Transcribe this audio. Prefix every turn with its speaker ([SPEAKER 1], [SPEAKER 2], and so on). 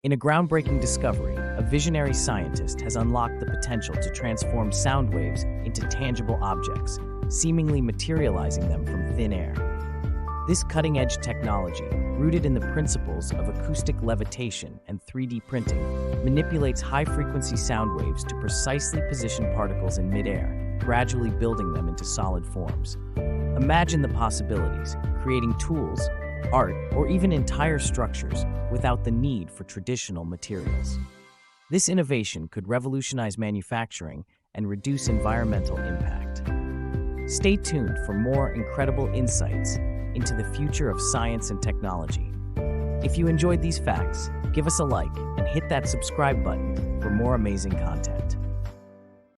[SPEAKER 1] In a groundbreaking discovery, a visionary scientist has unlocked the potential to transform sound waves into tangible objects, seemingly materializing them from thin air. This cutting-edge technology, rooted in the principles of acoustic levitation and 3D printing, manipulates high-frequency sound waves to precisely position particles in midair, gradually building them into solid forms. Imagine the possibilities, creating tools, art, or even entire structures without the need for traditional materials. This innovation could revolutionize manufacturing and reduce environmental impact. Stay tuned for more incredible insights into the future of science and technology. If you enjoyed these facts, give us a like and hit that subscribe button for more amazing content.